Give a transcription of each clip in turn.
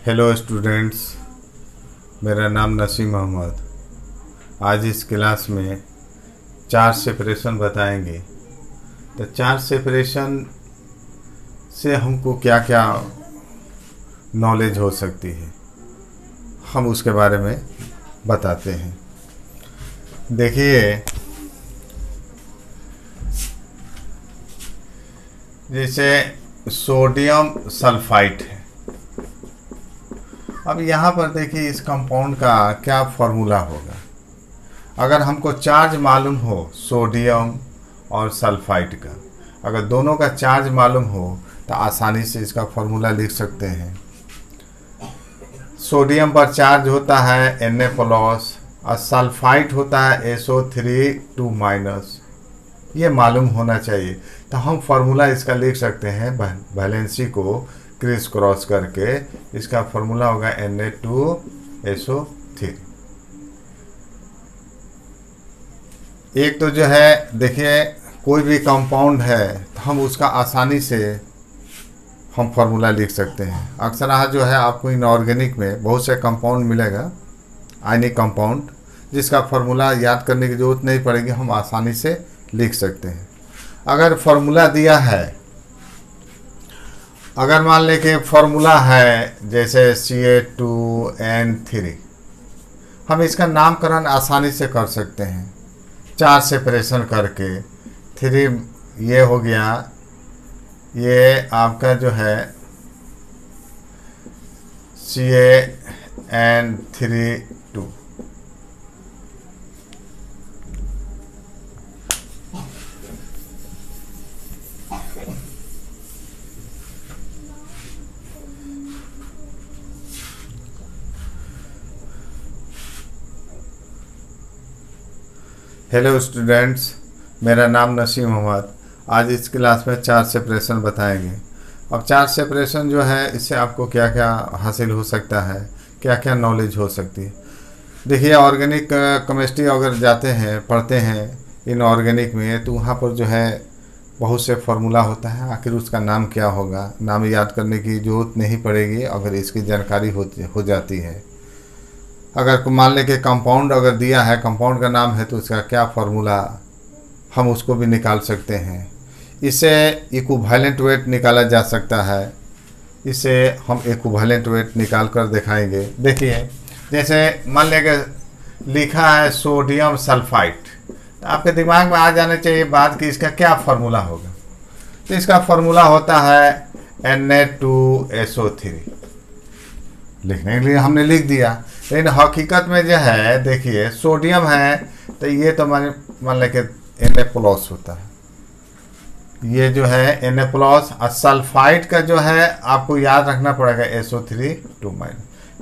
Hello students, मेरा नाम नसीम मोहम्मद। आज इस क्लास में चार सेपरेशन बताएंगे। तो चार सेपरेशन से हमको क्या क्या नॉलेज हो सकती है, हम उसके बारे में बताते हैं। देखिए, जैसे सोडियम सल्फाइड है। अब यहाँ पर देखिए इस कंपाउंड का क्या फॉर्मूला होगा। अगर हमको चार्ज मालूम हो सोडियम और सल्फाइड का, अगर दोनों का चार्ज मालूम हो तो आसानी से इसका फॉर्मूला लिख सकते हैं। सोडियम पर चार्ज होता है Na प्लस और सल्फाइड होता है SO3 ये मालूम होना चाहिए। तो हम फार्मूला इसका लिख सकते हैं, वैलेंसी को क्रिस क्रॉस करके इसका फार्मूला होगा Na2SO3। एक तो जो है देखिए, कोई भी कंपाउंड है तो हम उसका आसानी से हम फार्मूला लिख सकते हैं। अक्सर यहाँ जो है आपको इनऑर्गेनिक में बहुत से कंपाउंड मिलेगा, आयनिक कंपाउंड, जिसका फार्मूला याद करने की ज़रूरत नहीं पड़ेगी, हम आसानी से लिख सकते हैं। अगर फार्मूला दिया है, अगर मान लें कि फार्मूला है जैसे Ca2N3, हम इसका नामकरण आसानी से कर सकते हैं चार सेपरेशन करके। 3 ये हो गया, ये आपका जो है CaN3(2). हेलो स्टूडेंट्स, मेरा नाम नसीम मोहम्मद। आज इस क्लास में चार सेपरेशन बताएंगे। अब चार सेपरेशन जो है, इससे आपको क्या क्या हासिल हो सकता है, क्या क्या नॉलेज हो सकती है। देखिए, ऑर्गेनिक केमिस्ट्री अगर जाते हैं, पढ़ते हैं इनऑर्गेनिक में, तो वहाँ पर जो है बहुत से फार्मूला होता है। आखिर उसका नाम क्या होगा, नाम याद करने की ज़रूरत नहीं पड़ेगी अगर इसकी जानकारी हो जाती है। अगर मान लें कि कंपाउंड अगर दिया है, कंपाउंड का नाम है, तो उसका क्या फार्मूला, हम उसको भी निकाल सकते हैं। इससे इक्विवेलेंट वेट निकाला जा सकता है। इससे हम इक्विवेलेंट वेट निकाल कर दिखाएंगे। देखिए, जैसे मान लें कि लिखा है सोडियम सल्फाइड, तो आपके दिमाग में आ जाना चाहिए बात कि इसका क्या फार्मूला होगा। तो इसका फार्मूला होता है Na2SO3। लिखने के लिए हमने लिख दिया, लेकिन हकीकत में जो है देखिए, सोडियम है तो ये तो मान लें कि Na प्लस होता है, ये जो है Na प्लस। और सल्फाइड का जो है आपको याद रखना पड़ेगा SO3(2)।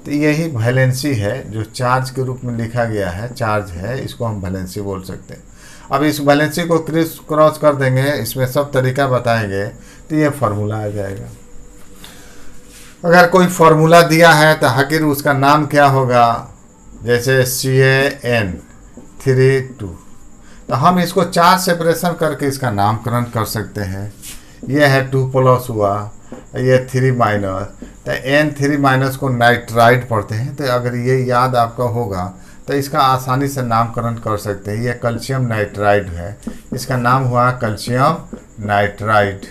तो यही वैलेंसी है, जो चार्ज के रूप में लिखा गया है, चार्ज है, इसको हम वैलेंसी बोल सकते हैं। अब इस वैलेंसी को क्रिस क्रॉस कर देंगे, इसमें सब तरीका बताएंगे, तो ये फार्मूला आ जाएगा। अगर कोई फार्मूला दिया है तो आखिर उसका नाम क्या होगा, जैसे CaN3(2), तो हम इसको चार सेपरेशन करके इसका नामकरण कर सकते हैं। ये है 2+ हुआ, ये 3-, तो N3- को नाइट्राइड पढ़ते हैं। तो अगर ये याद आपका होगा तो इसका आसानी से नामकरण कर सकते हैं। ये कैल्शियम नाइट्राइड है, इसका नाम हुआ कैल्शियम नाइट्राइड।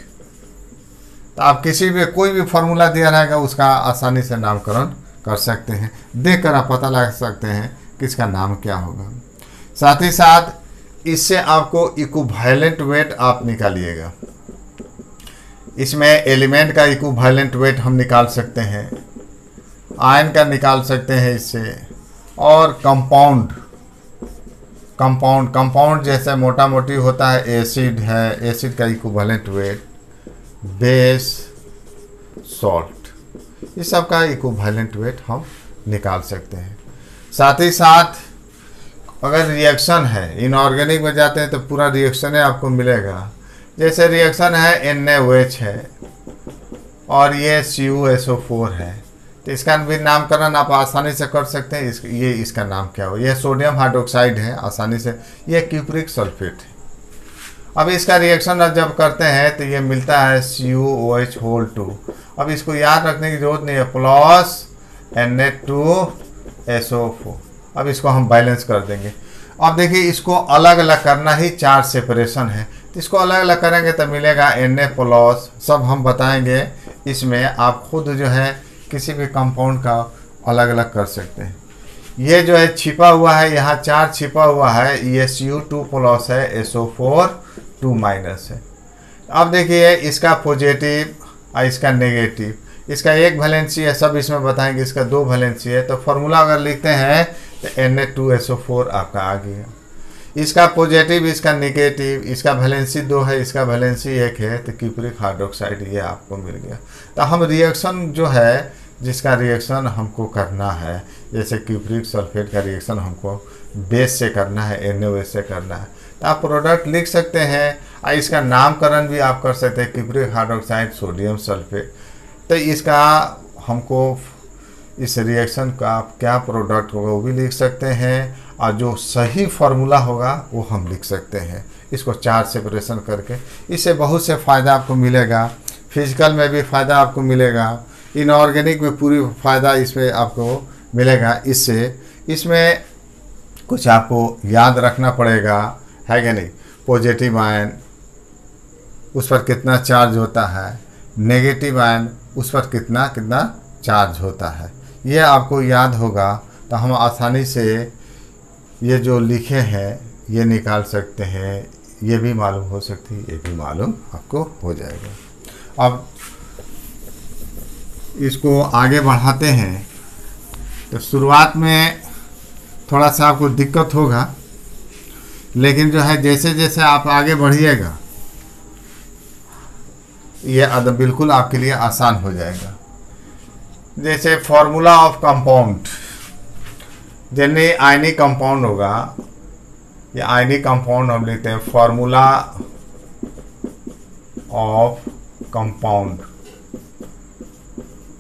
तो आप किसी भी कोई भी फार्मूला दिया रहेगा उसका आसानी से नामकरण कर सकते हैं, देखकर आप पता लगा सकते हैं कि इसका नाम क्या होगा। साथ ही साथ इससे आपको इक्विवेलेंट वेट आप निकालिएगा। इसमें एलिमेंट का इक्विवेलेंट वेट हम निकाल सकते हैं, आयन का निकाल सकते हैं इससे, और कंपाउंड जैसे मोटा मोटी होता है एसिड है, एसिड का इक्विवेलेंट वेट, बेस, सॉल्ट, इस सब का इक्विवेलेंट वेट हम निकाल सकते हैं। साथ ही साथ अगर रिएक्शन है, इनऑर्गेनिक में जाते हैं तो पूरा रिएक्शन आपको मिलेगा। जैसे रिएक्शन है NaOH है और ये CuSO4 है, तो इसका भी नामकरण आप आसानी से कर सकते हैं। ये इसका नाम क्या हो, यह सोडियम हाइड्रोक्साइड है, आसानी से, यह क्यूप्रिक सल्फेट है। अब इसका रिएक्शन जब करते हैं तो ये मिलता है CuOH2। अब इसको याद रखने की जरूरत नहीं है, प्लस Na2SO4। अब इसको हम बैलेंस कर देंगे। अब देखिए इसको अलग अलग करना ही चार्ज सेपरेशन है, तो इसको अलग अलग करेंगे तो मिलेगा Na+। सब हम बताएंगे, इसमें आप खुद जो है किसी भी कंपाउंड का अलग अलग कर सकते हैं। ये जो है छिपा हुआ है, यहाँ चार्ज छिपा हुआ है, SU2+ है, SO4 2- है। अब देखिए इसका पॉजिटिव और इसका नेगेटिव, इसका एक वैलेंसी है, सब इसमें बताएंगे, इसका 2 वैलेंसी है। तो फॉर्मूला अगर लिखते हैं तो Na2SO4 आपका आ गया। इसका पॉजिटिव, इसका नेगेटिव, इसका वैलेंसी 2 है, इसका वैलेंसी 1 है, तो क्यूप्रिक हाइड्रोक्साइड ये आपको मिल गया। तो हम रिएक्शन जो है, जिसका रिएक्शन हमको करना है, जैसे क्यूप्रिक सल्फेट का रिएक्शन हमको बेस से करना है, NaOH से करना है, तो आप प्रोडक्ट लिख सकते हैं और इसका नामकरण भी आप कर सकते हैं, क्यूप्रिक हाइड्रोक्साइड सोडियम सल्फेट। तो इसका हमको इस रिएक्शन का क्या प्रोडक्ट होगा वो भी लिख सकते हैं, और जो सही फार्मूला होगा वो हम लिख सकते हैं, इसको चार्ज सेपरेशन करके। इससे बहुत से फ़ायदा आपको मिलेगा, फिजिकल में भी फ़ायदा आपको मिलेगा, इनऑर्गेनिक में पूरी फ़ायदा इसमें आपको मिलेगा। इसमें कुछ आपको याद रखना पड़ेगा, है कि नहीं। पॉजिटिव आयन, उस पर कितना चार्ज होता है, नेगेटिव आयन, उस पर कितना चार्ज होता है, ये आपको याद होगा तो हम आसानी से ये जो लिखे हैं ये निकाल सकते हैं, ये भी मालूम हो सकती है, ये भी मालूम आपको हो जाएगा। अब इसको आगे बढ़ाते हैं, तो शुरुआत में थोड़ा सा आपको दिक्कत होगा, लेकिन जो है जैसे जैसे आप आगे बढ़िएगा ये बिल्कुल आपके लिए आसान हो जाएगा। जैसे फॉर्मूला ऑफ कंपाउंड, जिन्हें आयनिक कंपाउंड होगा, ये आयनिक कंपाउंड हम लिखते हैं फॉर्मूला ऑफ कंपाउंड।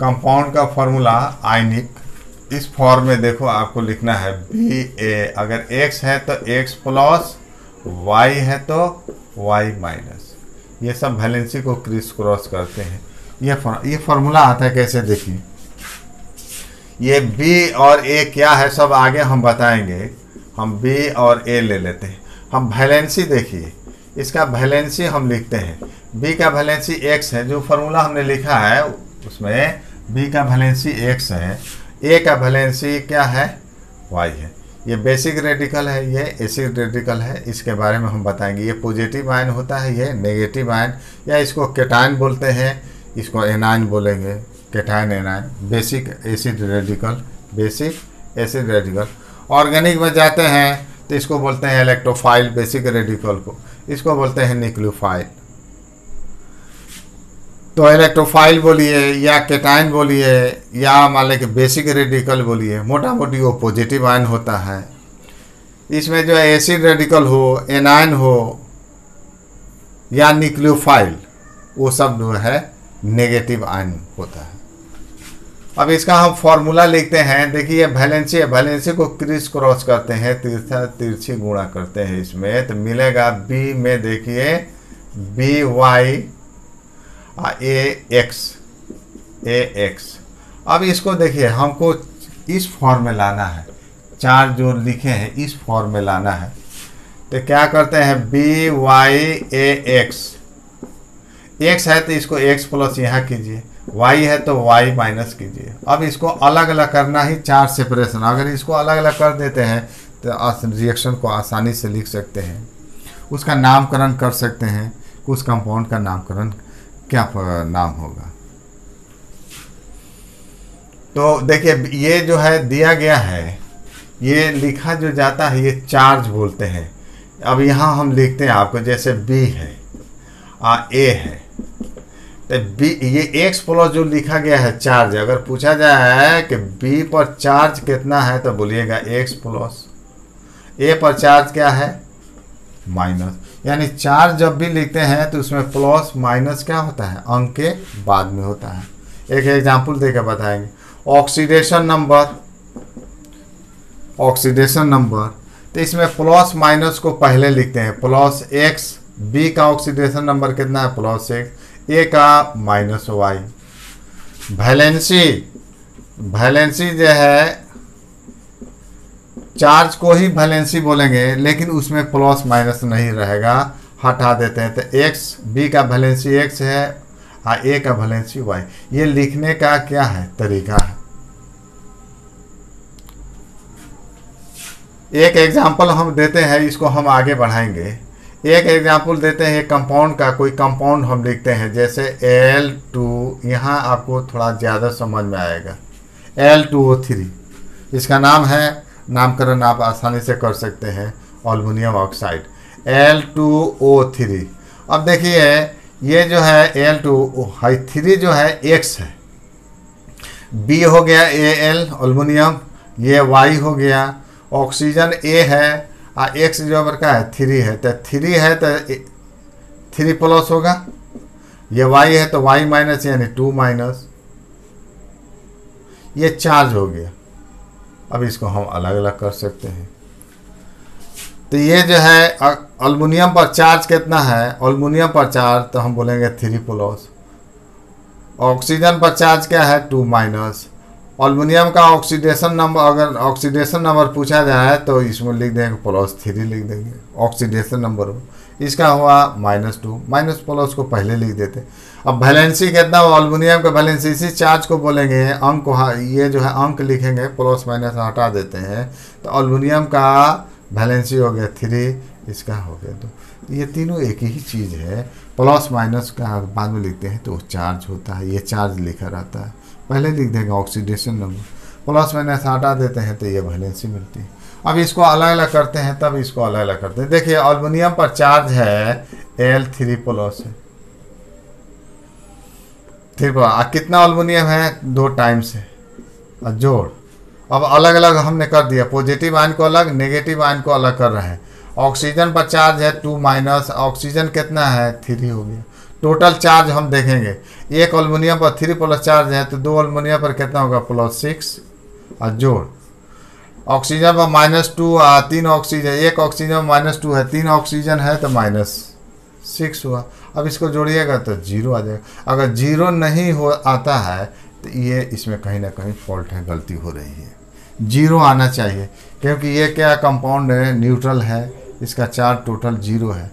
कंपाउंड का फॉर्मूला आयनिक इस फॉर्म में देखो आपको लिखना है Ba, अगर X है तो X+, Y है तो Y-। ये सब वैलेंसी को क्रिस क्रॉस करते हैं। ये फार्मूला आता है कैसे, देखिए ये B और A क्या है सब आगे हम बताएंगे। हम B और A ले लेते हैं। हम वैलेंसी देखिए, इसका वैलेंसी हम लिखते हैं, B का वैलेंसी X है, जो फार्मूला हमने लिखा है उसमें B का वैलेंसी X है, A का वैलेंसी क्या है, Y है। ये बेसिक रेडिकल है, ये एसिड रेडिकल है, इसके बारे में हम बताएंगे। ये पॉजिटिव आयन होता है, ये नेगेटिव आयन, या इसको केटायन बोलते हैं, इसको एनायन बोलेंगे, cation anion. Basic acid radical, basic acid radical. Organic में जाते हैं तो इसको बोलते हैं इलेक्ट्रोफाइल, बेसिक रेडिकल को इसको बोलते हैं न्यूक्लियोफाइल। तो इलेक्ट्रोफाइल बोलिए या केटायन बोलिए या मान लें कि बेसिक रेडिकल बोलिए, मोटा मोटी वो पॉजिटिव आयन होता है। इसमें जो है एसिड रेडिकल हो, एनायन हो या न्यूक्लियोफाइल, वो सब जो है नेगेटिव आयन होता है। अब इसका हम फॉर्मूला लिखते हैं, देखिए वैलेंसी है, वैलेंसी को क्रिस क्रॉस करते हैं, तिरछी गुणा करते हैं इसमें, तो मिलेगा B में देखिए BY AX। अब इसको देखिए हमको इस फॉर्म में लाना है, चार जो लिखे हैं इस फॉर्म में लाना है। तो क्या करते हैं, BY X है तो इसको X+ यहाँ कीजिए, Y है तो Y- कीजिए। अब इसको अलग अलग करना ही चार्ज सेपरेशन। अगर इसको अलग अलग कर देते हैं तो रिएक्शन को आसानी से लिख सकते हैं, उसका नामकरण कर सकते हैं, उस कंपाउंड का नामकरण क्या नाम होगा। तो देखिए ये जो है दिया गया है, ये लिखा जो जाता है ये चार्ज बोलते हैं। अब यहाँ हम लिखते हैं आपको, जैसे B है A है, तो B ये X+ जो लिखा गया है चार्ज, अगर पूछा जाए कि B पर चार्ज कितना है तो बोलिएगा X+। A पर चार्ज क्या है, माइनस। यानी चार्ज जब भी लिखते हैं तो उसमें प्लस माइनस क्या होता है, अंक के बाद में होता है। एक एग्जांपल देकर बताएंगे। ऑक्सीडेशन नंबर, तो इसमें प्लस माइनस को पहले लिखते हैं, +X। B का ऑक्सीडेशन नंबर कितना है, +X। A का -Y। वैलेंसी वैलेंसी जो है चार्ज को ही वैलेंसी बोलेंगे, लेकिन उसमें प्लस माइनस नहीं रहेगा, हटा देते हैं। तो एक्स, बी का वैलेंसी एक्स है और ए का वैलेंसी वाई। ये लिखने का क्या है तरीका है। एक एग्जाम्पल हम देते हैं, इसको हम आगे बढ़ाएंगे। एक एग्जाम्पल देते हैं कंपाउंड का, कोई कंपाउंड हम लिखते हैं जैसे Al2, यहाँ आपको थोड़ा ज़्यादा समझ में आएगा। Al2O3 इसका नाम है, नामकरण आप आसानी से कर सकते हैं, एल्युमिनियम ऑक्साइड Al2O3। अब देखिए ये जो है Al2O3 जो है X है, B हो गया Al एल्युमिनियम, ये Y हो गया, ऑक्सीजन A है और X जो का है 3 है, तो 3 है तो 3 प्लस होगा, ये Y है तो Y माइनस यानी 2 माइनस, ये चार्ज हो गया। अब इसको हम अलग अलग कर सकते हैं। तो ये जो है एल्युमिनियम पर चार्ज कितना है, एल्युमिनियम पर चार्ज तो हम बोलेंगे 3 प्लस, ऑक्सीजन पर चार्ज क्या है 2 माइनस, एल्युमिनियम का ऑक्सीडेशन नंबर, अगर ऑक्सीडेशन नंबर पूछा जाए तो इसमें लिख देंगे +3 लिख देंगे ऑक्सीडेशन नंबर हो, इसका हुआ -2, माइनस प्लस को पहले लिख देते। अब वैलेंसी कितना हुआ, एल्युमिनियम का वैलेंसी, इसी चार्ज को बोलेंगे अंक को, ये जो है अंक लिखेंगे, प्लस माइनस हटा देते हैं, तो एल्युमिनियम का वैलेंसी हो गया 3, इसका हो गया 2। ये तीनों एक ही चीज़ है, प्लस माइनस का बाद में लिखते हैं तो चार्ज होता है, ये चार्ज लिखा रहता है, पहले लिख देंगे ऑक्सीडेशन नंबर, प्लस माइनस हटा देते हैं तो ये वैलेंसी मिलती है। अब इसको अलग अलग करते हैं, तब इसको अलग अलग करते हैं। देखिए एल्युमिनियम पर चार्ज है Al3 प्लस है, 3 प्लस, कितना एल्युमिनियम है 2 टाइम्स है और जोड़। अब अलग अलग हमने कर दिया, पॉजिटिव आयन को अलग, नेगेटिव आयन को अलग कर रहे हैं। ऑक्सीजन पर चार्ज है 2 माइनस, ऑक्सीजन कितना है 3 हो गया। टोटल चार्ज हम देखेंगे, एक एल्युमिनियम पर 3 प्लस चार्ज है तो 2 एल्युमिनियम पर कितना होगा +6 और जोड़। ऑक्सीजन पर -2 और 3 ऑक्सीजन, एक ऑक्सीजन -2 है, 3 ऑक्सीजन है तो -6 हुआ। अब इसको जोड़िएगा तो 0 आ जाएगा। अगर 0 नहीं हो आता है तो ये इसमें कहीं ना कहीं फॉल्ट है, गलती हो रही है। 0 आना चाहिए, क्योंकि ये क्या कंपाउंड है, न्यूट्रल है, इसका चार्ज टोटल 0 है।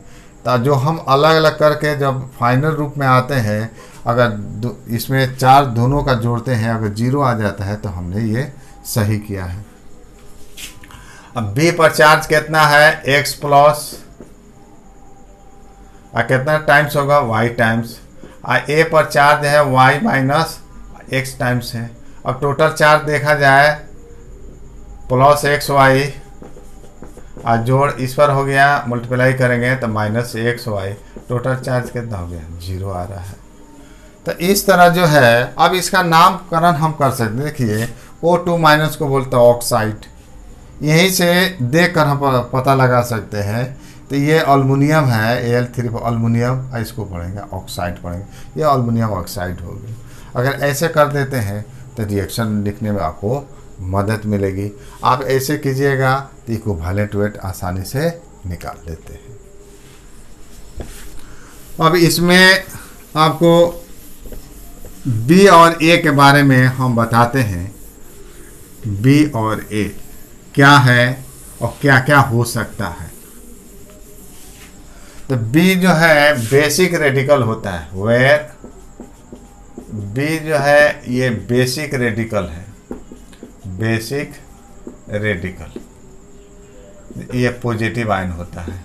तो जो हम अलग अलग करके जब फाइनल रूप में आते हैं, अगर इसमें चार्ज दोनों का जोड़ते हैं, अगर 0 आ जाता है तो हमने ये सही किया है। अब B पर चार्ज कितना है X प्लस, और कितना टाइम्स होगा Y टाइम्स, और A पर चार्ज है Y माइनस X टाइम्स है। अब टोटल चार्ज देखा जाए +XY और जोड़ इस पर हो गया, मल्टीप्लाई करेंगे तो -XY, टोटल चार्ज कितना हो गया 0 आ रहा है। तो इस तरह जो है, अब इसका नामकरण हम कर सकते हैं। देखिए O2 माइनस को बोलते हैं ऑक्साइड, यहीं से देख कर हम पता लगा सकते हैं। तो ये एल्युमिनियम है Al3 एल्युमिनियम, इसको पढ़ेंगे ऑक्साइड पढ़ेंगे, ये एल्युमिनियम ऑक्साइड होगी। अगर ऐसे कर देते हैं तो रिएक्शन लिखने में आपको मदद मिलेगी। आप ऐसे कीजिएगा तो इक्विवेलेंट वेट आसानी से निकाल लेते हैं। अब इसमें आपको B और A के बारे में हम बताते हैं। B और A क्या है और क्या क्या हो सकता है। तो B जो है बेसिक रेडिकल होता है, वेयर B जो है ये बेसिक रेडिकल है, बेसिक रेडिकल, ये पॉजिटिव आयन होता है,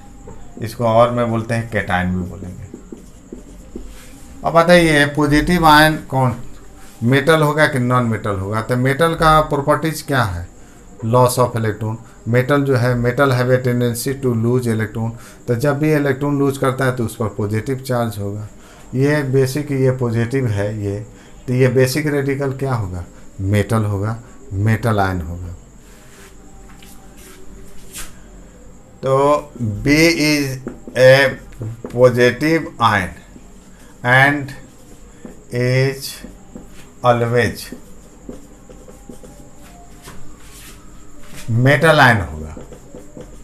इसको और में बोलते हैं कैटायन भी बोलेंगे। अब बताइए पॉजिटिव आयन कौन, मेटल होगा कि नॉन मेटल होगा। तो मेटल का प्रॉपर्टीज क्या है, लॉस ऑफ इलेक्ट्रॉन। मेटल जो है, metal have a tendency to lose electron, तो जब भी इलेक्ट्रॉन लूज करता है तो उस पर पॉजिटिव चार्ज होगा। ये बेसिक, ये पॉजिटिव है ये, तो ये बेसिक रेडिकल क्या होगा, मेटल होगा, मेटल आयन होगा। तो B is a positive ion and is always metal ion होगा,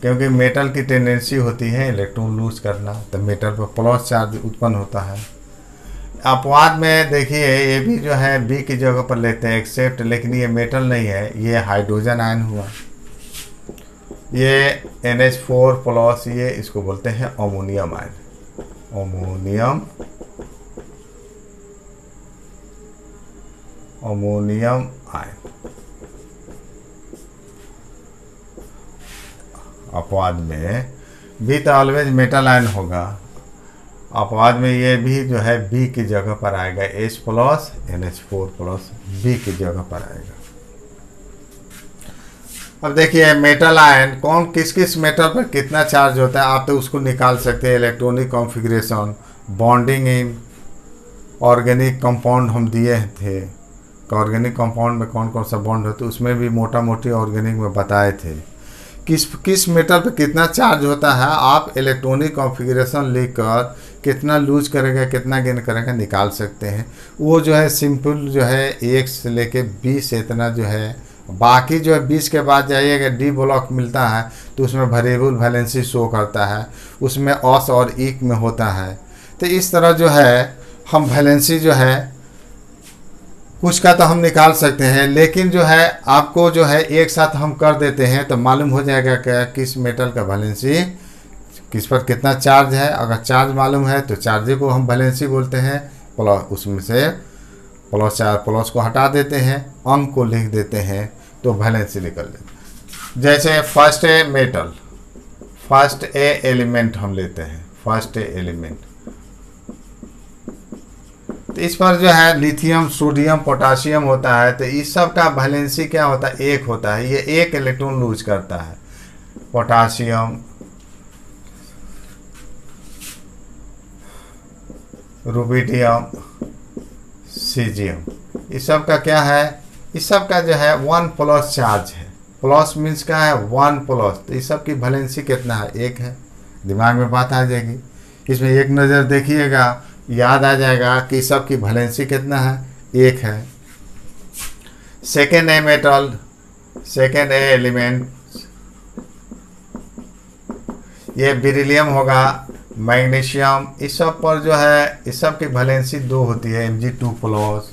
क्योंकि मेटल की टेंडेंसी होती है इलेक्ट्रॉन लूज करना, तो मेटल पर प्लस चार्ज उत्पन्न होता है। अपवाद में देखिए ये भी जो है बी की जगह पर लेते हैं एक्सेप्ट, लेकिन ये मेटल नहीं है, ये हाइड्रोजन आयन हुआ। ये NH4 प्लस, ये इसको बोलते हैं अमोनियम आयन, अमोनियम आयन। अपवाद में बी तो ऑलवेज मेटल आयन होगा, अपवाद में ये भी जो है बी की जगह पर आएगा, H plus NH4 plus B की जगह पर आएगा। अब देखिए मेटल आयन कौन किस किस मेटल पर कितना चार्ज होता है आप तो उसको निकाल सकते हैं। Electronic configuration, bonding in organic compound हम दिए थे, ऑर्गेनिक कंपाउंड में कौन कौन सा बॉन्ड होता है उसमें भी मोटा मोटी ऑर्गेनिक में बताए थे। किस मेटल पे कितना चार्ज होता है आप इलेक्ट्रॉनिक कॉन्फ़िगरेशन लेकर कितना लूज करेगा कितना गेन करेगा निकाल सकते हैं। वो जो है सिंपल जो है 1 से लेके 20 इतना जो है, बाकी जो है 20 के बाद जाइएगा डी ब्लॉक मिलता है तो उसमें वेरिएबल वैलेंसी शो करता है, उसमें ऑस और इक में होता है। तो इस तरह जो है हम वैलेंसी जो है कुछ का तो हम निकाल सकते हैं, लेकिन जो है आपको जो है एक साथ हम कर देते हैं तो मालूम हो जाएगा क्या किस मेटल का वैलेंसी किस पर कितना चार्ज है। अगर चार्ज मालूम है तो चार्ज को हम वैलेंसी बोलते हैं, प्लस उसमें से प्लस चार प्लस को हटा देते हैं, अंक को लिख देते हैं तो वैलेंसी निकल लेते हैं। जैसे first a metal, first A element हम लेते हैं, फर्स्ट ए एलिमेंट, तो इस पर जो है लिथियम सोडियम पोटासियम होता है। तो इस सब का वैलेंसी क्या होता है, 1 होता है, ये 1 इलेक्ट्रॉन लूज करता है। पोटासियम, रुबिडियम, सीजियम, इस सब का क्या है, इस सब का जो है 1 प्लस चार्ज है। प्लस मीन्स क्या है 1 प्लस, तो इस सब की वैलेंसी कितना है 1 है। दिमाग में बात आ जाएगी, इसमें एक नज़र देखिएगा याद आ जाएगा कि सब की वैलेंसी कितना है 1 है। Second a metal, second A element, ये बेरिलियम होगा, मैग्नीशियम, इस सब पर जो है इस सब की वैलेंसी 2 होती है, Mg2 plus,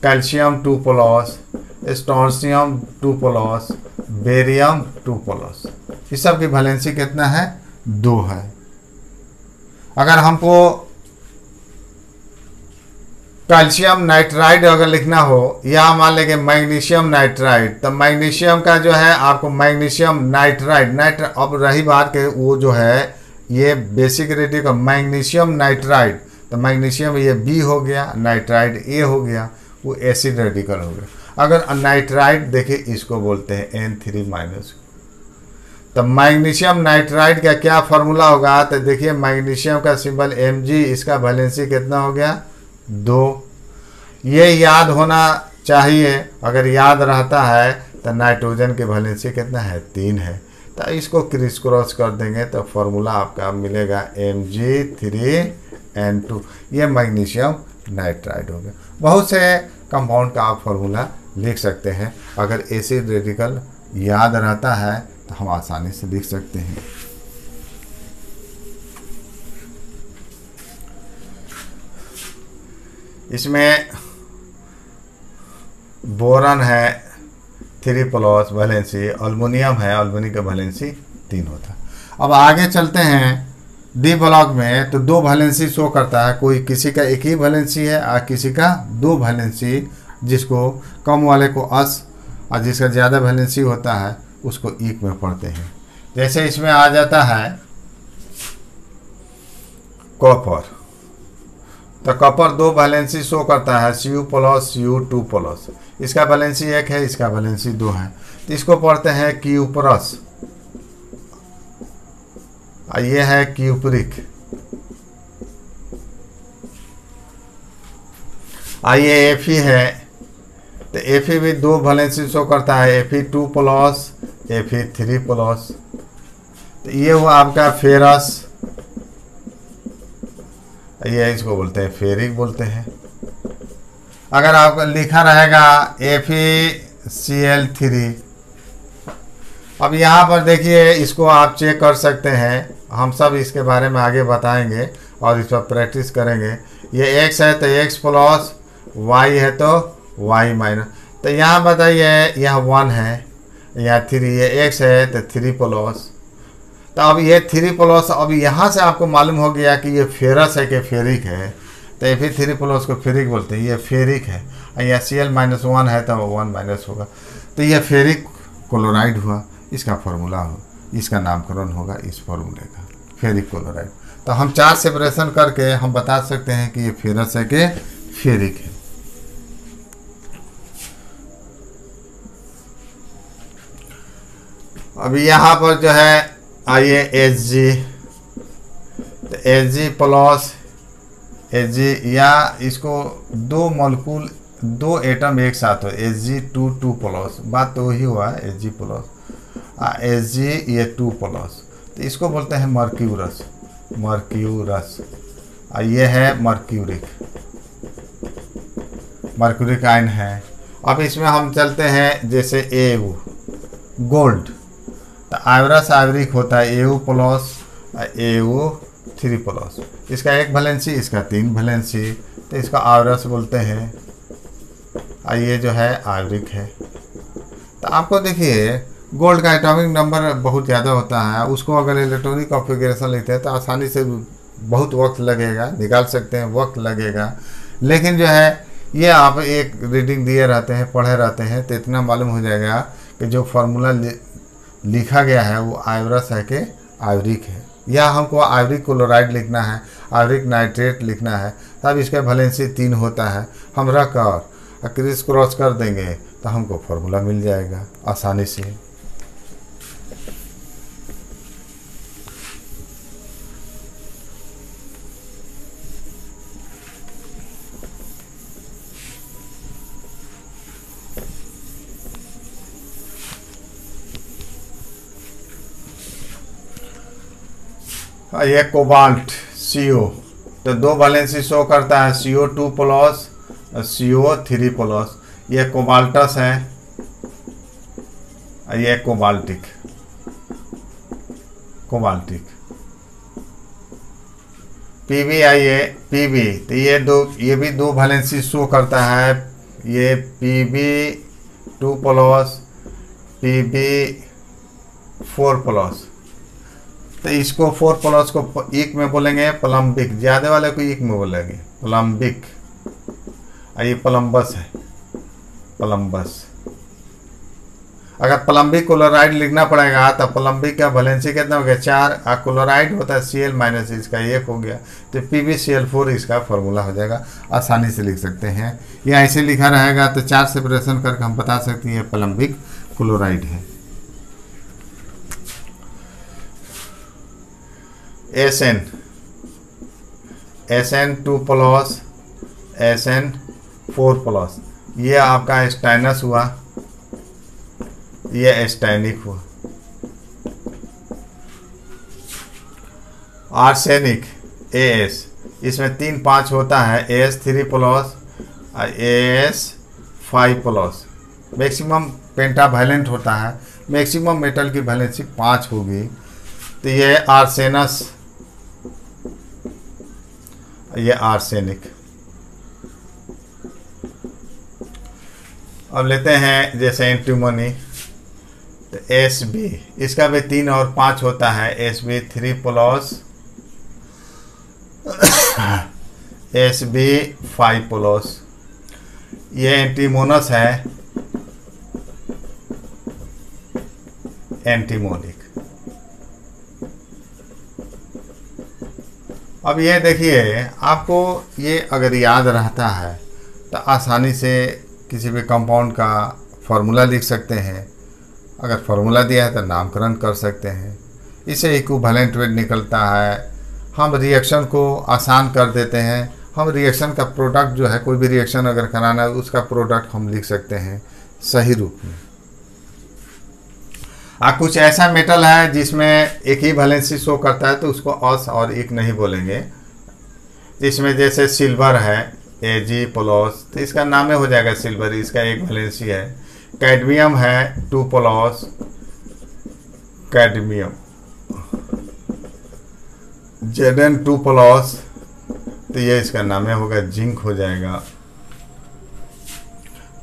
calcium 2 plus, strontium 2 plus, barium 2 plus, इस सब की वैलेंसी कितना है 2 है। अगर हमको कैल्शियम नाइट्राइड अगर लिखना हो या मान लेंगे मैग्नीशियम नाइट्राइड, तो मैग्नीशियम का जो है आपको मैग्नीशियम नाइट्राइड, अब रही बात के वो जो है ये बेसिक रेडिकल का मैग्नीशियम नाइट्राइड, तो मैग्नीशियम ये बी हो गया, नाइट्राइड ए हो गया, वो एसिड रेडिकल हो गया। अगर नाइट्राइड देखिए इसको बोलते हैं N3-। तो मैग्नीशियम नाइट्राइड का क्या फार्मूला होगा, तो देखिए मैग्नीशियम का सिंबल Mg, इसका वैलेंसी कितना हो गया 2। ये याद होना चाहिए, अगर याद रहता है तो नाइट्रोजन की वैलेंसी कितना है 3 है। तो इसको क्रिस क्रॉस कर देंगे तो फार्मूला आपका मिलेगा Mg3N2, ये मैग्नीशियम नाइट्राइड हो गया। बहुत से कंपाउंड का आप फार्मूला लिख सकते हैं, अगर एसिड रेडिकल याद रहता है तो हम आसानी से लिख सकते हैं। इसमें बोरन है 3 प्लस वैलेंसी, एल्युमिनियम है, एल्युमिनियम का वैलेंसी 3 होता है। अब आगे चलते हैं डी ब्लॉक में, तो 2 वैलेंसी शो करता है, कोई किसी का 1 ही वैलेंसी है और किसी का 2 वैलेंसी, जिसको कम वाले को अस और जिसका ज़्यादा वैलेंसी होता है उसको इक में पढ़ते हैं। जैसे इसमें आ जाता है कॉपर, तो कॉपर 2 वैलेंसी शो करता है, Cu प्लस Cu2 प्लस, इसका वैलेंसी 1 है, इसका वैलेंसी 2 है, तो इसको पढ़ते हैं Cu प्लस, ये है क्यूप्रिक। ये Fe है, तो Fe भी 2 वैलेंसी शो करता है, Fe2 प्लस Fe3 प्लस, तो ये हुआ आपका फेरस, ये इसको बोलते हैं फेरिक बोलते हैं। अगर आपका लिखा रहेगा FeCl3, अब यहाँ पर देखिए इसको आप चेक कर सकते हैं, हम सब इसके बारे में आगे बताएंगे और इस पर प्रैक्टिस करेंगे। ये x है तो x प्लस, y है तो y माइनस। तो यहाँ बताइए, यहाँ 1 है, यहाँ 3, ये x है तो 3 प्लस। तो अब ये 3 प्लस, अब यहाँ से आपको मालूम हो गया कि ये फेरस है कि फेरिक है। तो ये फिर 3 प्लस को फेरिक बोलते हैं, ये फेरिक है। और यहाँ Cl-1 है तो 1 माइनस होगा। तो ये फेरिक क्लोराइड हुआ, इसका फॉर्मूला हो, इसका नामकरण होगा इस फॉर्मूले का, फेरिक क्लोराइड। तो हम 4 सेपरेशन करके हम बता सकते हैं कि ये फेरस है कि फेरिक है। अभी यहाँ पर जो है आइए Hg, तो Hg प्लस Hg, या इसको 2 मॉलिक्यूल 2 एटम एक साथ हो, Hg2 प्लस, बात तो वही हुआ है, Hg प्लस Hg ये 2 प्लस, तो इसको बोलते हैं मर्क्यूरस, मर्क्यूरस। ये है मर्क्यूरिक, मर्क्यूरिक आयन है। अब इसमें हम चलते हैं जैसे Au, गोल्ड, तो आयरस आयवरिक होता है Au प्लस, Au3 प्लस। इसका 1 वैलेंसी, इसका 3 वैलेंसी, तो इसका आयरस बोलते हैं। ये जो है आयवरिक है। तो आपको देखिए गोल्ड का एटॉमिक नंबर बहुत ज़्यादा होता है, उसको अगर इलेक्ट्रॉनिक कॉन्फ़िगरेशन लिखते हैं तो आसानी से बहुत वक्त लगेगा, निकाल सकते हैं, वक्त लगेगा। लेकिन जो है ये आप एक रीडिंग दिए रहते हैं, पढ़े रहते हैं, तो इतना मालूम हो जाएगा कि जो फार्मूला लिखा गया है वो आयवरस है कि आयवरिक है। या हमको आयवरिक क्लोराइड लिखना है, आयवरिक नाइट्रेट लिखना है, तब इसका वैलेंसी 3 होता है। हम रख कर क्रिस क्रॉस कर देंगे तो हमको फार्मूला मिल जाएगा आसानी से। ये कोबाल्ट CO, तो 2 वैलेंसी शो करता है, CO2 प्लस, CO3 प्लस। ये कोबाल्टस है, ये कोबाल्टिक, कोबाल्टिक। PB आइए, PB, तो ये भी 2 वैलेंसी शो करता है, ये PB2 प्लस, PB4 प्लस। तो इसको 4 प्लस को एक में बोलेंगे प्लम्बिक, ज़्यादा वाले को एक में बोलेंगे प्लम्बिक। ये प्लम्बस है, प्लम्बस। अगर प्लम्बिक क्लोराइड लिखना पड़ेगा तो प्लम्बिक का वैलेंसी कितना हो गया 4, क्लोराइड होता है Cl माइनस, इसका 1 हो गया, तो PbCl4 इसका फॉर्मूला हो जाएगा, आसानी से लिख सकते हैं। या ऐसे लिखा रहेगा तो 4 सेपरेशन करके हम बता सकते हैं ये प्लम्बिक क्लोराइड है। SN2 प्लस, SN4 प्लस, ये आपका स्टाइनस हुआ, ये स्टैनिक हुआ। आर्सेनिक AS, इसमें 3 5 होता है, AS3 plus, AS5 plus. Maximum pentavalent होता है, मैक्सिमम मेटल की वैलेंसी 5 होगी। तो ये आर्सेनस, ये आर्सेनिक। अब लेते हैं जैसे एंटीमोनी, तो Sb, इसका भी 3 और 5 होता है, Sb3 प्लस, Sb5 प्लस। ये एंटीमोनस है, एंटीमोनिक। अब ये देखिए, आपको ये अगर याद रहता है तो आसानी से किसी भी कंपाउंड का फार्मूला लिख सकते हैं। अगर फार्मूला दिया है तो नामकरण कर सकते हैं। इससे इक्विवेलेंट वेट निकलता है। हम रिएक्शन को आसान कर देते हैं। हम रिएक्शन का प्रोडक्ट जो है, कोई भी रिएक्शन अगर कराना है उसका प्रोडक्ट हम लिख सकते हैं सही रूप में। कुछ ऐसा मेटल है जिसमें एक ही वैलेंसी शो करता है तो उसको अस और एक नहीं बोलेंगे। जिसमें जैसे सिल्वर है Ag प्लस, तो इसका नाम हो जाएगा सिल्वर, इसका 1 वैलेंसी है। कैडमियम है 2 प्लस, कैडमियम। Zn2 प्लस, तो ये इसका नाम है होगा जिंक हो जाएगा।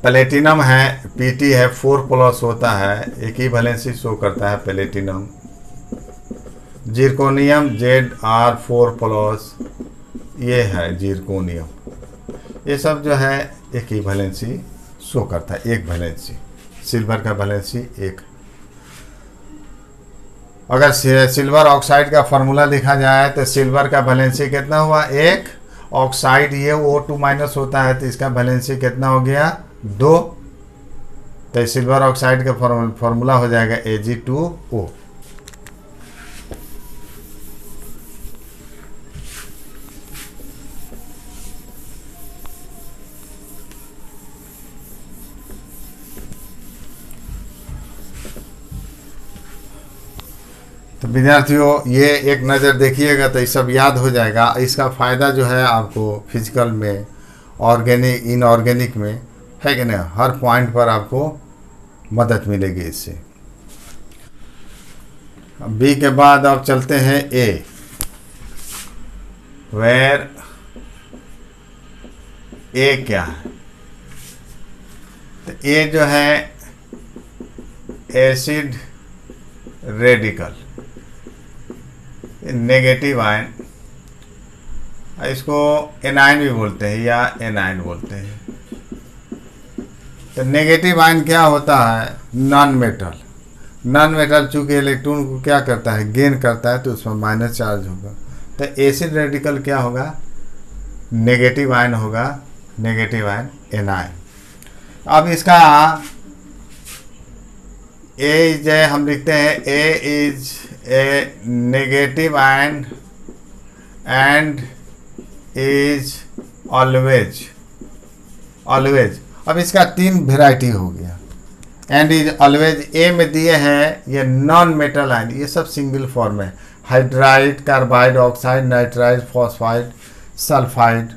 प्लेटिनम है, Pt है 4+ होता है, एक ही वैलेंसी शो करता है प्लेटिनम। जिरकोनियम Zr4+, ये है जिरकोनियम। ये सब जो है एक ही वैलेंसी शो करता है, एक वैलेंसी। सिल्वर का वैलेंसी एक। अगर सिल्वर ऑक्साइड का फार्मूला लिखा जाए तो सिल्वर का वैलेंसी कितना हुआ, एक। ऑक्साइड ये O2- होता है, तो इसका वैलेंसी कितना हो गया, 2। तो सिल्वर ऑक्साइड का फार्मूला हो जाएगा Ag2O। तो विद्यार्थियों ये एक नज़र देखिएगा तो ये सब याद हो जाएगा। इसका फ़ायदा जो है आपको फिजिकल में, ऑर्गेनिक, इनऑर्गेनिक में है कि नहीं, हर पॉइंट पर आपको मदद मिलेगी इससे। बी के बाद आप चलते हैं ए, वेर ए क्या है। तो ए जो है एसिड रेडिकल, नेगेटिव आयन, इसको एनायन भी बोलते हैं या एनायन बोलते हैं। तो नेगेटिव आयन क्या होता है, नॉन मेटल। नॉन मेटल चूंकि इलेक्ट्रॉन को क्या करता है, गेन करता है, तो उसमें माइनस चार्ज होगा। तो एसिड रेडिकल क्या होगा, नेगेटिव आयन होगा, नेगेटिव आयन एनायन। अब इसका ए जो हम लिखते हैं, A is a negative ion and is always. अब इसका 3 वेराइटी हो गया। एंड इज ऑलवेज ए में दिए हैं ये नॉन मेटल आयन, ये सब सिंगल फॉर्म है। Hydride, carbide, oxide, nitride, phosphide, sulphide.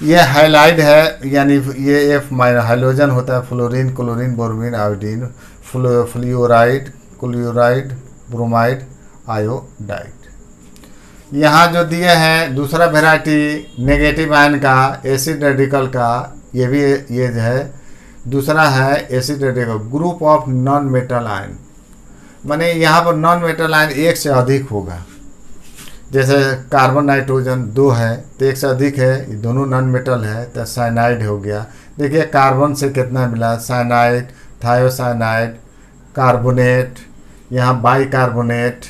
ये हाइलाइड है, यानी ये F- हाइड्रोजन होता है, fluorine, chlorine, bromine, iodine, fluoride, chloride, bromide, iodide. यहाँ जो दिए हैं दूसरा वेराइटी नेगेटिव आयन का, एसिड रेडिकल का, ये भी ये जो है दूसरा है acid radical, group of non metal ion. माने यहाँ पर नॉन मेटल आयन एक से अधिक होगा। जैसे कार्बन नाइट्रोजन 2 है तो एक से अधिक है, ये दोनों नॉन मेटल है, तो साइनाइड हो गया। देखिए कार्बन से कितना मिला, साइनाइड, थायोसाइनाइड, कार्बोनेट, यहाँ बाइकार्बोनेट,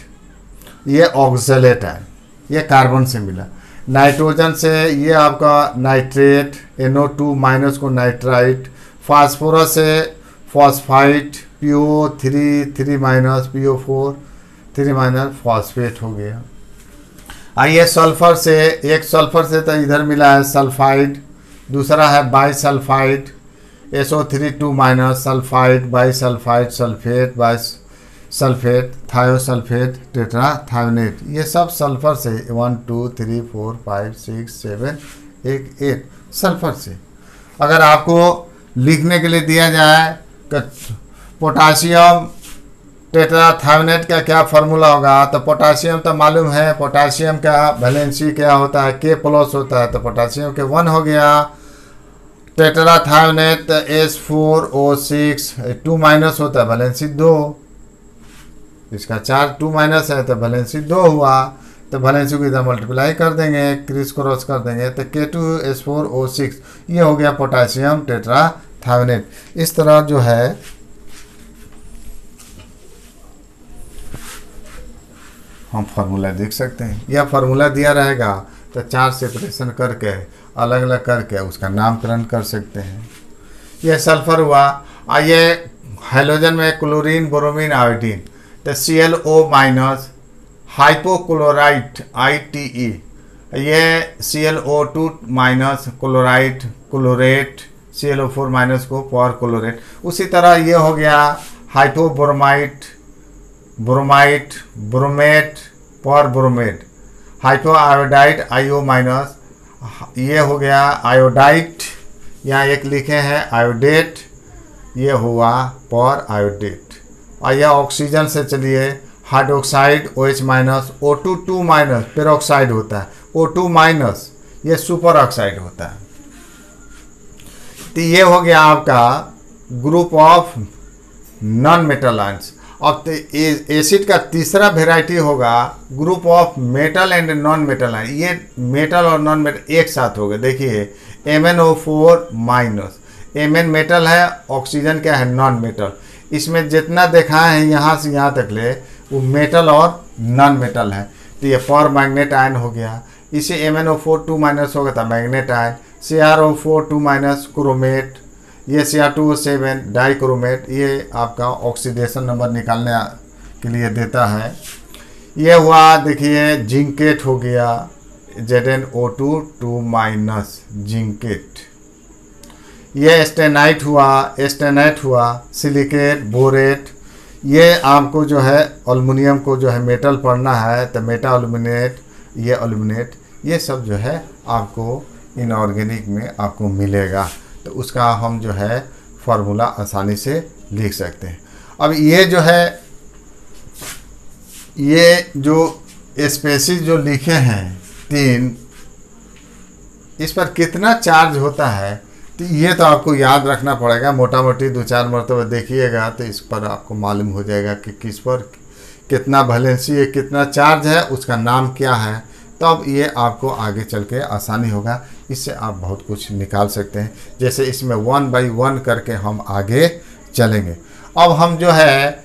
ये ऑक्सलेट है, ये कार्बन से मिला। नाइट्रोजन से ये आपका नाइट्रेट, NO2- को नाइट्राइट, फास्फोरस से फॉस्फाइट, PO3 3-, PO4 3- फॉस्फेट हो गया। आइए सल्फर से, एक सल्फर से तो इधर मिला है सल्फाइड, दूसरा है bisulphide, SO3 sulphide, bisulphide, sulphate, bisulphate, thiosulphate, tetrathionate. ये सब सल्फर से 1 2 3 4 5 6 7 8 सल्फर से। अगर आपको लिखने के लिए दिया जाए कि पोटासियम टेट्राथायोनेट का क्या फार्मूला होगा, तो पोटासियम तो मालूम है, पोटासियम का वैलेंसी क्या होता है, K+ होता है, तो पोटासियम के 1 हो गया। टेट्राथायोनेट S4O6 2- होता है, वैलेंसी 2। इसका चार्ज 2- है तो वैलेंसी 2 हुआ, तो वैलेंसी को इधर मल्टीप्लाई कर देंगे, क्रिस क्रॉस कर देंगे, तो K2S4O6 ये हो गया पोटासियम टेट्राथायोनेट। इस तरह जो है हम फार्मूला देख सकते हैं। यह फार्मूला दिया रहेगा तो 4 सेपरेशन करके अलग अलग करके उसका नामकरण कर सकते हैं। यह सल्फर हुआ। आइए हाइड्रोजन में क्लोरीन, ब्रोमीन, आयोडीन, तो ClO- हाइपोक्लोराइट ITE, ये ClO2- क्लोराइट, क्लोरेट, ClO4- को पर क्लोरेट। उसी तरह ये हो गया हाइपोब्रोमाइट, ब्रोमाइट, ब्रोमेट, पर ब्रोमेट, हाइपो आयोडाइड IO-, ये हो गया आयोडाइट, यहाँ एक लिखे हैं आयोडेट, ये हुआ पर आयोडेट। और यह ऑक्सीजन से चलिए हाइड्रोक्साइड OH-, O2 2- पेरोक्साइड होता है, O2-, ये सुपर ऑक्साइड होता है। तो ये हो गया आपका group of non metal ions. अब एसिड का तीसरा वेराइटी होगा group of metal and non metal ion. ये मेटल और नॉन मेटल एक साथ हो गए। देखिए MnO4 माइनस, Mn मेटल है, ऑक्सीजन क्या है, नॉन मेटल। इसमें जितना देखा है यहाँ से यहाँ तक ले वो मेटल और नॉन मेटल है। तो ये पर मैग्नेट आयन हो गया। इसे MnO4 2 माइनस होगा था manganate ion, CrO4 2 minus chromate, ये Cr2O7 डाइक्रोमेट, ये आपका ऑक्सीडेशन नंबर निकालने के लिए देता है। ये हुआ देखिए जिंकेट हो गया, ZnO2 2 माइनस जिंकेट। ये स्टेनाइट हुआ, सिलिकेट, बोरेट। ये आपको जो है एल्युमिनियम को जो है मेटल पढ़ना है तो मेटा एल्युमिनेट, ये एल्युमिनेट, ये सब जो है आपको इनऑर्गेनिक में आपको मिलेगा। तो उसका हम जो है फार्मूला आसानी से लिख सकते हैं। अब ये जो है ये जो स्पेसीज जो लिखे हैं 3, इस पर कितना चार्ज होता है तो ये तो आपको याद रखना पड़ेगा। मोटा मोटी 2-4 मरतबा देखिएगा तो इस पर आपको मालूम हो जाएगा कि किस पर कितना वैलेंसी है, कितना चार्ज है, उसका नाम क्या है। तब ये आपको आगे चल के आसानी होगा। इससे आप बहुत कुछ निकाल सकते हैं। जैसे इसमें 1 बाई 1 करके हम आगे चलेंगे। अब हम जो है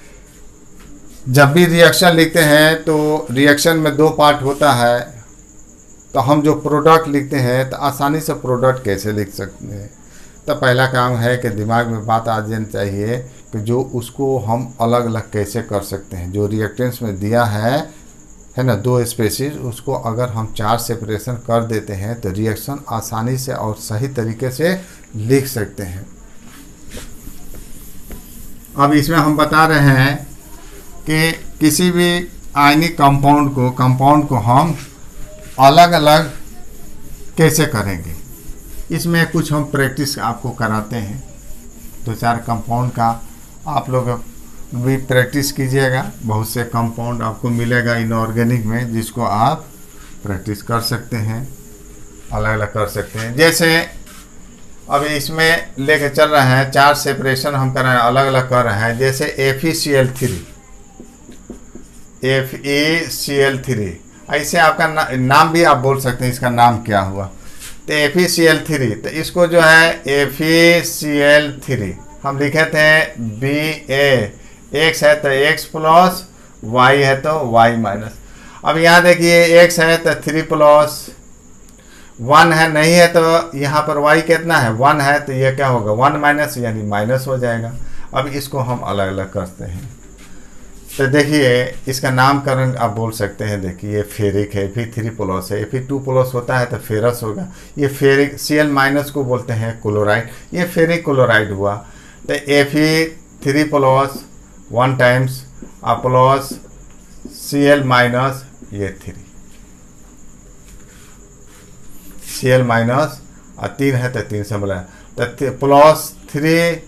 जब भी रिएक्शन लिखते हैं तो रिएक्शन में 2 पार्ट होता है। तो हम जो प्रोडक्ट लिखते हैं तो आसानी से प्रोडक्ट कैसे लिख सकते हैं। तो पहला काम है कि दिमाग में बात आ जानी चाहिए कि जो उसको हम अलग अलग कैसे कर सकते हैं। जो रिएक्टेंट्स में दिया है ना 2 स्पेसीज, उसको अगर हम 4 सेपरेशन कर देते हैं तो रिएक्शन आसानी से और सही तरीके से लिख सकते हैं। अब इसमें हम बता रहे हैं कि किसी भी आयनिक कंपाउंड को हम अलग अलग कैसे करेंगे। इसमें कुछ हम प्रैक्टिस आपको कराते हैं। 2-4 कंपाउंड का आप लोग भी प्रैक्टिस कीजिएगा। बहुत से कंपाउंड आपको मिलेगा इनऑर्गेनिक में जिसको आप प्रैक्टिस कर सकते हैं, अलग अलग कर सकते हैं। जैसे अब इसमें लेके चल रहे हैं 4 सेपरेशन हम कर रहे हैं, अलग अलग कर रहे हैं। जैसे FeCl3 ऐसे आपका नाम भी आप बोल सकते हैं, इसका नाम क्या हुआ। तो FeCl3, तो इसको जो है FeCl3 हम लिखे थे Ba, X है तो X प्लस, Y है तो Y माइनस। अब यहाँ देखिए X है तो 3 प्लस 1 है, नहीं है तो यहाँ पर Y कितना है 1 है, तो ये क्या होगा 1 माइनस यानी माइनस हो जाएगा। अब इसको हम अलग अलग करते हैं। तो देखिए इसका नामकरण आप बोल सकते हैं। देखिए फेरिक है, Fe3 प्लस है, Fe2 प्लस होता है तो फेरस होगा। ये फेरिक Cl माइनस को बोलते हैं क्लोराइड, ये फेरिक क्लोराइड हुआ। तो Fe3 plus 1 times plus Cl minus ये 3, Cl माइनस 3 है तो 3 से मिला तो प्लस 3,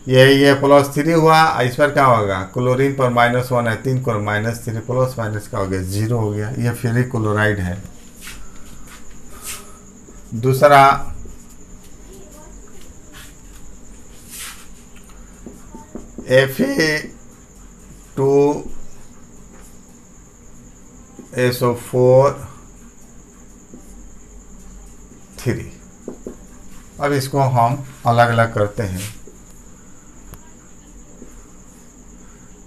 ये प्लस 3 हुआ। इस पर क्या होगा क्लोरीन पर -1 है, 3 को -3 प्लस माइनस का हो गया 0 हो गया। ये फेरिक क्लोराइड है। दूसरा Fe2SO4 3। अब इसको हम अलग अलग करते हैं।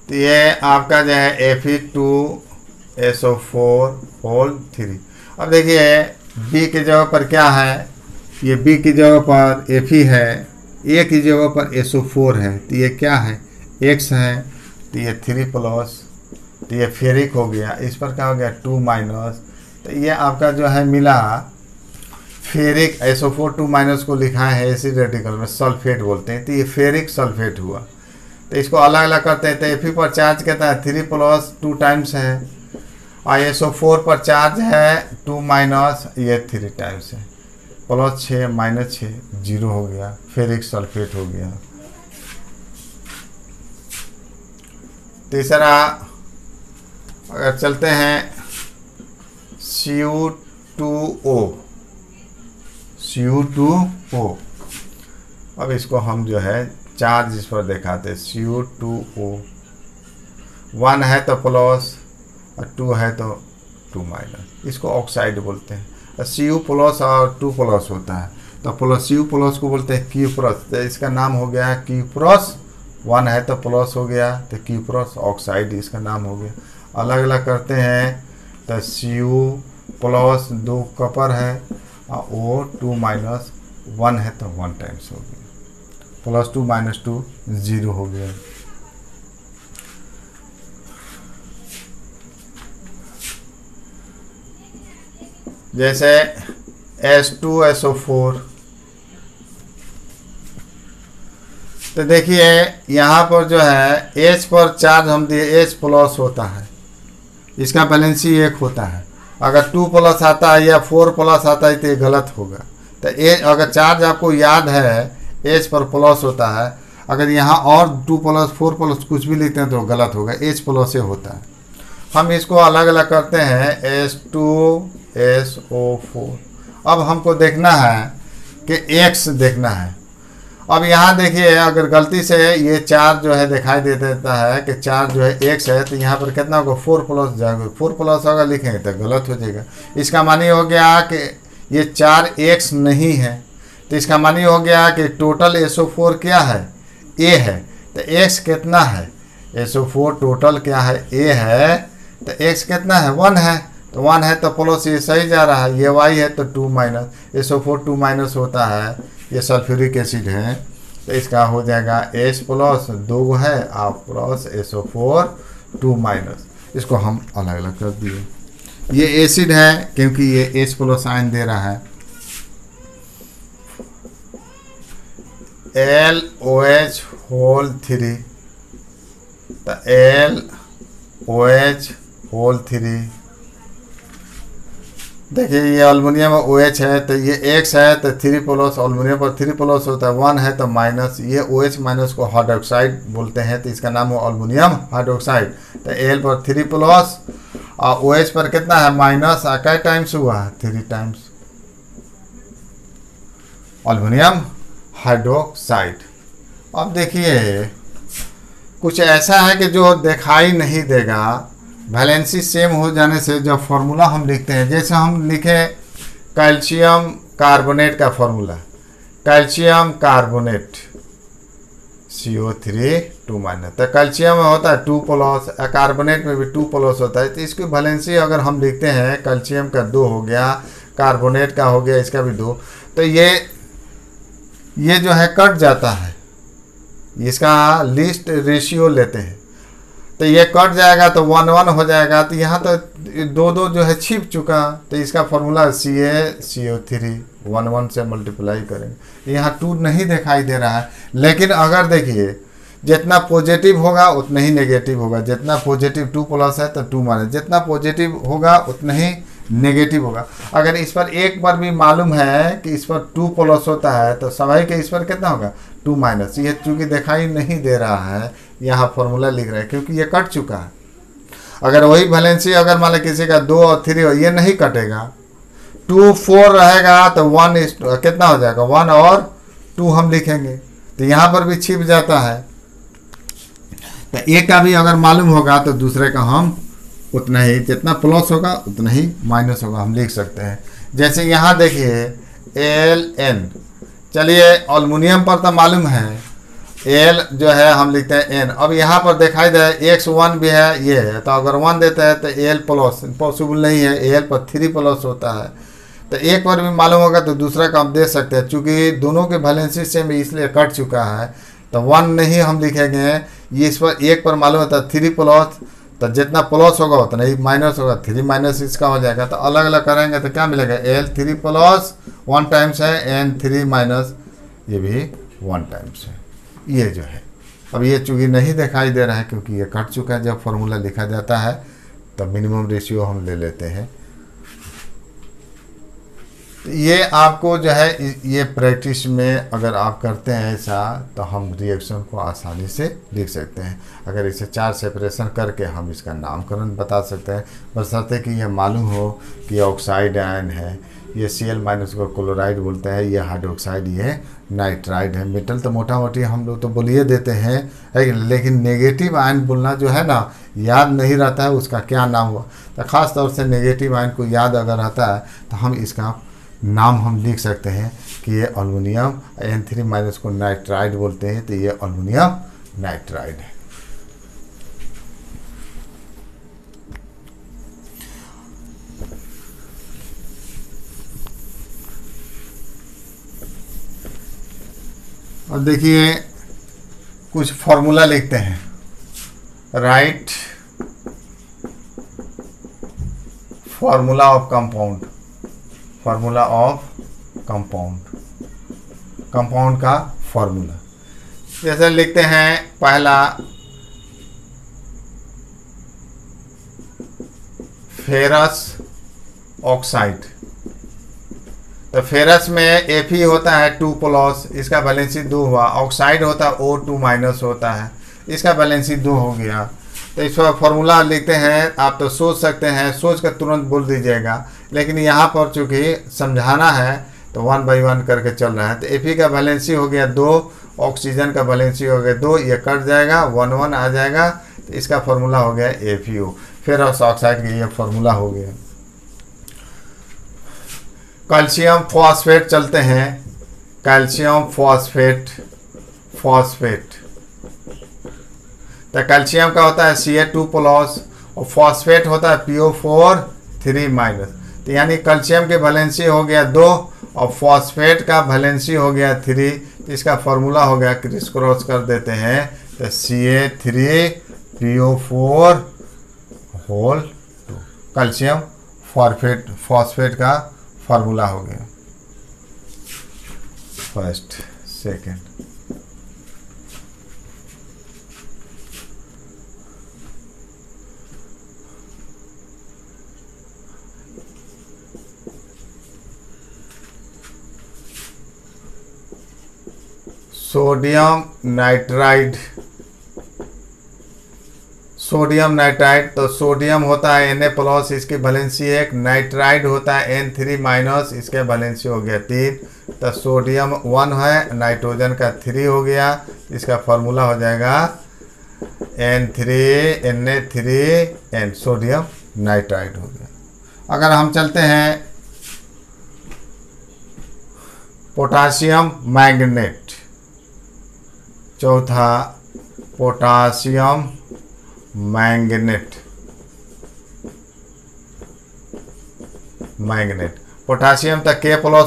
तो ये आपका जो है Fe2SO4 3। अब देखिए B की जगह पर क्या है, ये B की जगह पर Fe है, A की जगह पर SO4 है, तो ये क्या है X है, तो ये 3 प्लस, तो ये फेरिक हो गया। इस पर क्या हो गया 2 माइनस। तो ये आपका जो है मिला फेरिक। SO4 2 माइनस को लिखा है एसिड रेडिकल में सल्फेट बोलते हैं, तो ये फेरिक सल्फेट हुआ। तो इसको अलग अलग करते हैं। तो Fe पर चार्ज कहता है 3 प्लस 2 टाइम्स है, और SO4 पर चार्ज है 2 माइनस ये 3 टाइम्स है, प्लस 6 माइनस 6 0 हो गया, फेरिक सल्फेट हो गया। तीसरा अगर चलते हैं Cu2O, Cu2O। अब इसको हम जो है चार्ज इस पर दिखाते हैं, Cu2O, 1 है तो प्लस और 2 है तो 2 माइनस, इसको ऑक्साइड बोलते हैं। Cu प्लस और 2 प्लस होता है तो प्लस Cu प्लस को बोलते हैं क्यूप्रस, तो इसका नाम हो गया क्यूप्रस। 1 है तो प्लस हो गया तो क्यूप्रस ऑक्साइड इसका नाम हो गया। अलग अलग करते हैं तो Cu प्लस 2 कॉपर है और O 2 माइनस 1 है तो 1 टाइम्स हो गया, प्लस 2 माइनस 2 0 हो गया। जैसे H2SO4, तो देखिए यहाँ पर जो है H पर चार्ज हम दिए, H प्लस होता है, इसका बैलेंसी 1 होता है। अगर 2 प्लस आता है या 4 प्लस आता है तो ये गलत होगा। तो अगर चार्ज आपको याद है H पर प्लस होता है, अगर यहाँ और 2 प्लस 4 प्लस कुछ भी लिखते हैं तो गलत होगा, H प्लस से होता है। हम इसको अलग अलग करते हैं, H2SO4। अब हमको देखना है कि X देखना है। अब यहाँ देखिए अगर गलती से ये चार्ज जो है दिखाई दे देता है कि चार्ज जो है X है, तो यहाँ पर कितना होगा 4 प्लस जाएगा, 4 प्लस अगर लिखेंगे तो गलत हो जाएगा। इसका मानी हो गया कि ये 4X नहीं है, तो इसका मानी हो गया कि टोटल SO4 क्या है, A है। तो X कितना है, SO4 टोटल क्या है, A है, तो X कितना है 1 है, तो 1 है तो प्लस ये सही जा रहा है, ये Y है तो 2 माइनस, SO4 2 माइनस होता है, ये सल्फ्यूरिक एसिड है, तो इसका हो जाएगा H प्लस 2 है और प्लस SO4 2 माइनस। इसको हम अलग अलग कर दिए। ये एसिड है क्योंकि ये H प्लस आयन दे रहा है, LOH होल 3, तो LOH होल 3। देखिए ये एल्युमिनियम OH है तो ये X है तो 3 प्लस, एल्युमिनियम पर 3 प्लस होता है, 1 है तो माइनस, ये OH माइनस को हाइड्रोक्साइड बोलते हैं, तो इसका नाम हो एल्युमिनियम हाइड्रोक्साइड। तो L पर 3 प्लस और OH पर कितना है माइनस, क्या टाइम्स हुआ है 3 टाइम्स एल्युमिनियम हाइड्रोक्साइड। अब देखिए कुछ ऐसा है कि जो दिखाई नहीं देगा, वैलेंसी सेम हो जाने से जब फार्मूला हम लिखते हैं, जैसे हम लिखे कैल्शियम कार्बोनेट का formula, calcium carbonate CO3 2 minus, तो कैल्शियम में होता है 2 प्लस, कार्बोनेट में भी 2 प्लस होता है, तो इसकी वैलेंसी अगर हम लिखते हैं कैल्शियम का 2 हो गया, कार्बोनेट का हो गया, इसका भी 2, तो ये जो है कट जाता है, इसका लिस्ट रेशियो लेते हैं, तो ये कट जाएगा तो 1 1 हो जाएगा, तो यहाँ तो 2 2 जो है छिप चुका, तो इसका फॉर्मूला CaCO3 1 1 से मल्टीप्लाई करेंगे। यहाँ 2 नहीं दिखाई दे रहा है, लेकिन अगर देखिए जितना पॉजिटिव होगा उतना ही नेगेटिव होगा, जितना पॉजिटिव 2 प्लस है तो 2 माइनस, जितना पॉजिटिव होगा उतना ही नेगेटिव होगा। अगर इस पर एक बार भी मालूम है कि इस पर 2 प्लस होता है तो स्वाभाविक इस पर कितना होगा 2 माइनस। ये चूँकि दिखाई नहीं दे रहा है, यहाँ फॉर्मूला लिख रहे हैं क्योंकि ये कट चुका है। अगर वही वैलेंसी अगर मान लो किसी का 2 और 3 हो, ये नहीं कटेगा, 2 4 रहेगा तो 1 कितना हो जाएगा 1 और 2 हम लिखेंगे, तो यहाँ पर भी छिप जाता है। तो एक का भी अगर मालूम होगा तो दूसरे का हम उतना ही, जितना प्लस होगा उतना ही माइनस होगा, हम लिख सकते हैं। जैसे यहाँ देखिए Ln, चलिए एल्युमिनियम पर तो मालूम है L जो है हम लिखते हैं N। अब यहाँ पर दिखाई दे X1 भी है, ये है, तो अगर 1 देता है तो L प्लस पॉसिबल नहीं है, L पर 3 प्लस होता है, तो एक बार भी मालूम होगा तो दूसरा का हम दे सकते हैं। चूँकि दोनों के वैलेंसी सेम इसलिए कट चुका है तो 1 नहीं हम लिखेंगे, ये इस पर एक पर मालूम होता है 3 प्लस, तो जितना प्लस होगा उतना ही माइनस होगा, 3 माइनस इसका हो जाएगा। तो अलग अलग करेंगे तो क्या मिलेगा L 3 प्लस 1 टाइम्स है, N 3 माइनस ये भी 1 टाइम्स है, ये जो है। अब ये चूँकि नहीं दिखाई दे रहा है क्योंकि ये कट चुका है, जब फॉर्मूला लिखा जाता है तो मिनिमम रेशियो हम ले लेते हैं। तो ये आपको जो है ये प्रैक्टिस में अगर आप करते हैं ऐसा तो हम रिएक्शन को आसानी से लिख सकते हैं। अगर इसे 4 सेपरेशन करके हम इसका नामकरण बता सकते हैं, बशर्ते कि ये मालूम हो कि ऑक्साइड आयन है ये Cl माइनस को क्लोराइड बोलते हैं, ये हाइड्रोक्साइड, ये नाइट्राइड है। मेटल तो मोटा मोटी हम लोग तो बोलिए देते हैं है कि, लेकिन नेगेटिव आयन बोलना जो है ना याद नहीं रहता है उसका क्या नाम हुआ। तो ख़ास तौर से नेगेटिव आयन को याद अगर रहता है तो हम इसका नाम हम लिख सकते हैं कि ये अल्युमिनियम, N3 माइनस को नाइट्राइड बोलते हैं, तो ये अल्युमिनियम नाइट्राइड है। अब देखिए कुछ फॉर्मूला लिखते हैं। Right formula of compound, formula of compound, compound का फॉर्मूला जैसे लिखते हैं। पहला फेरस ऑक्साइड, तो फेरस में Fe होता है 2+, इसका वैलेंसी 2 हुआ। ऑक्साइड होता है O2- होता है, इसका वैलेंसी 2 हो गया। तो इस पर फॉर्मूला लिखते हैं। आप तो सोच सकते हैं, सोच कर तुरंत बोल दीजिएगा, लेकिन यहाँ पर चूँकि समझाना है तो 1 बाई 1 करके चल रहा है। तो Fe का वैलेंसी हो गया 2, ऑक्सीजन का वैलेंसी हो गया 2, ये कट जाएगा, 1 आ जाएगा। तो इसका फॉर्मूला हो गया FeO। फेरस ऑक्साइड का ये फॉर्मूला हो गया। कैल्शियम फॉस्फेट चलते हैं। कैल्शियम फॉस्फेट, फॉस्फेट, तो कैल्शियम का होता है Ca2+ और फॉस्फेट होता है PO4 3-। तो यानी कैल्शियम के वैलेंसी हो गया 2 और फॉस्फेट का वैलेंसी हो गया 3। तो इसका फॉर्मूला हो गया, क्रिस क्रॉस कर देते हैं, तो Ca3PO4 कैल्शियम फॉस्फेट का फार्मूला हो गया। First, second, sodium nitride, sodium nitride, तो सोडियम होता है Na+, इसकी वैलेंसी 1, नाइट्राइड होता है N3-, इसके वैलेंसी हो गया 3। तो सोडियम 1 है, नाइट्रोजन का 3 हो गया। इसका फॉर्मूला हो जाएगा Na3N, सोडियम नाइट्राइड हो गया। अगर हम चलते हैं पोटासियम मैग्नेट, चौथा पोटासियम मैग्नेट, मैग्नेट पोटासियम तक K+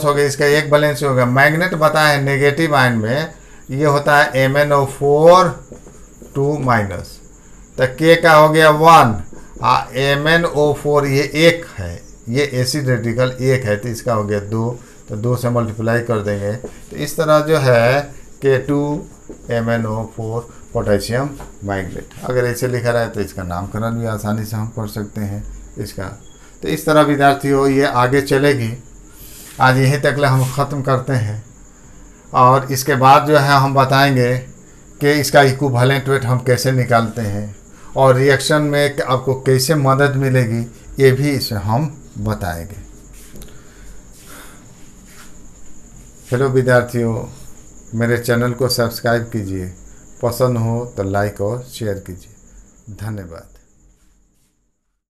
हो गया, इसका एक बैलेंस होगा। मैग्नेट बताया है नेगेटिव आयन में ये होता है MnO4 2-। तो K का हो गया 1, MnO4 ये 1 है, ये एसिड रेडिकल 1 है, तो इसका हो गया 2। तो 2 से मल्टीप्लाई कर देंगे, तो इस तरह जो है K2MnO4 पोटेशियम मैग्नेट। अगर ऐसे लिखा रहा है तो इसका नामकरण भी आसानी से हम कर सकते हैं इसका। तो इस तरह विद्यार्थियों ये आगे चलेगी। आज यहीं तक हम ख़त्म करते हैं, और इसके बाद जो है हम बताएंगे कि इसका इक्विवेलेंट वेट हम कैसे निकालते हैं और रिएक्शन में आपको कैसे मदद मिलेगी, ये भी इसे हम बताएंगे। हेलो विद्यार्थियों, मेरे चैनल को सब्सक्राइब कीजिए, पसंद हो तो लाइक और शेयर कीजिए। धन्यवाद।